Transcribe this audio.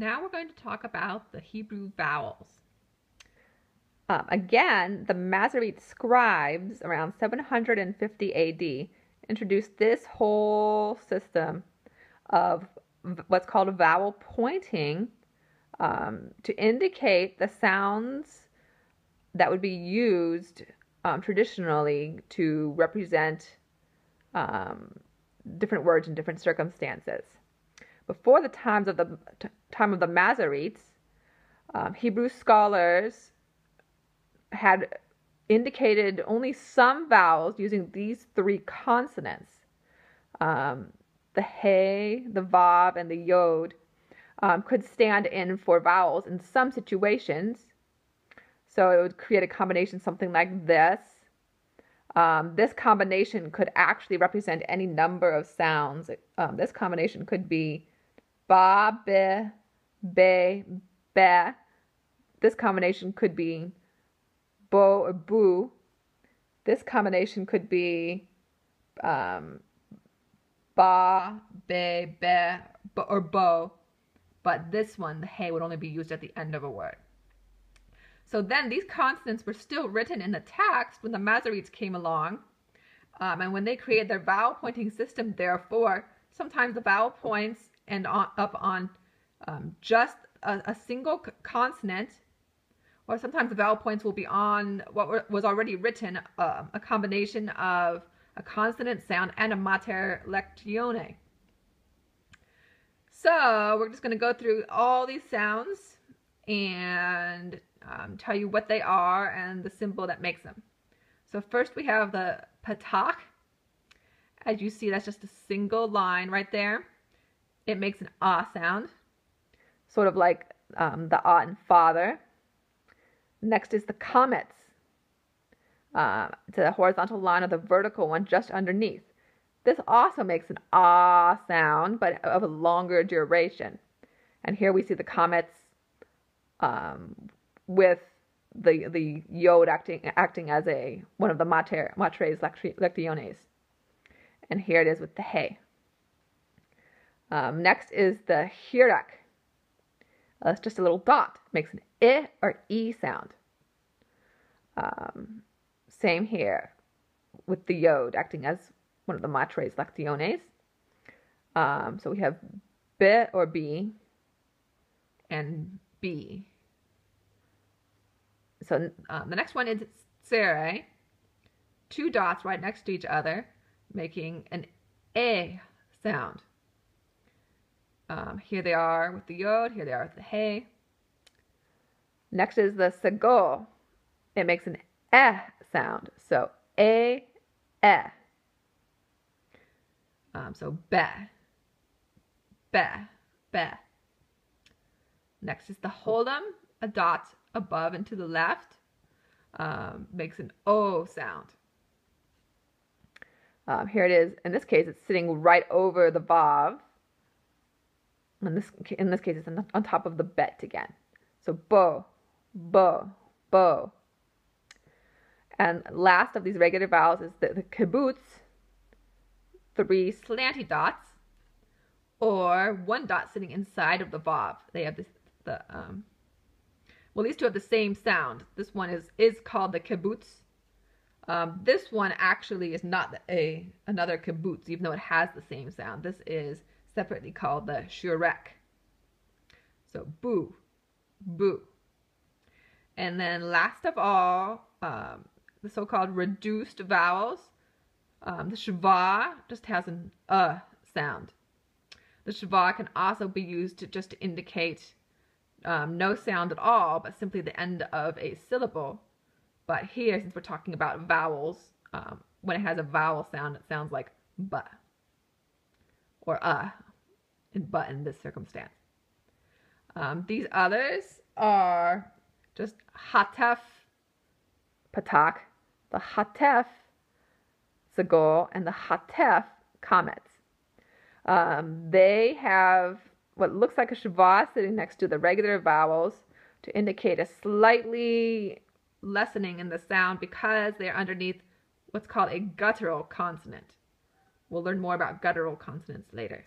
Now we're going to talk about the Hebrew vowels. Again, the Masoretes scribes around 750 AD introduced this whole system of what's called a vowel pointing to indicate the sounds that would be used traditionally to represent different words in different circumstances. Before the time of the Masoretes, Hebrew scholars had indicated only some vowels using these three consonants. The hey, the vav, and the yod could stand in for vowels in some situations. So it would create a combination something like this. This combination could actually represent any number of sounds. This combination could be ba, be, be, be. This combination could be bo or boo. This combination could be ba, be, or bo. But this one, the hey, would only be used at the end of a word. So then these consonants were still written in the text when the Masoretes came along. And when they created their vowel pointing system, therefore, sometimes the vowel points end up on just a single consonant, or sometimes the vowel points will be on what was already written, a combination of a consonant sound and a mater lectione. So we're just going to go through all these sounds and tell you what they are and the symbol that makes them. So first we have the patak. As you see, that's just a single line right there. It makes an ah sound, sort of like the ah in father. Next is the comets. It's a horizontal line of the vertical one just underneath. This also makes an ah sound, but of a longer duration. And here we see the comets with the yod acting as one of the matres lectiones. And here it is with the hey. Next is the hirak. That's just a little dot. Makes an I or E sound. Same here with the yod acting as one of the matres lectiones. So we have B or B and B. So the next one is tsere. Two dots right next to each other, making an E sound. Here they are with the yod, here they are with the hey. Next is the sagol. It makes an eh sound. So a, eh. So be, be, be. Next is the hold'em, a dot above and to the left. Makes an o sound. Here it is. In this case, it's sitting right over the vav. In this case, it's on top of the bet again. So bo, bo, bo. And last of these regular vowels is the kibbutz, three slanty dots, or one dot sitting inside of the vav. They have well, these two have the same sound. This one is called the kibbutz. This one actually is not another kibbutz, even though it has the same sound. This is separately called the shurek. So boo, boo. And then last of all, the so-called reduced vowels. The shva just has an sound. The shva can also be used just to indicate no sound at all, but simply the end of a syllable. But here, since we're talking about vowels, when it has a vowel sound, it sounds like ba or but in this circumstance. These others are just hatef, patak, the hatef, sagol, and the hatef, comets. They have what looks like a shva sitting next to the regular vowels to indicate a slightly lessening in the sound because they are underneath what's called a guttural consonant. We'll learn more about guttural consonants later.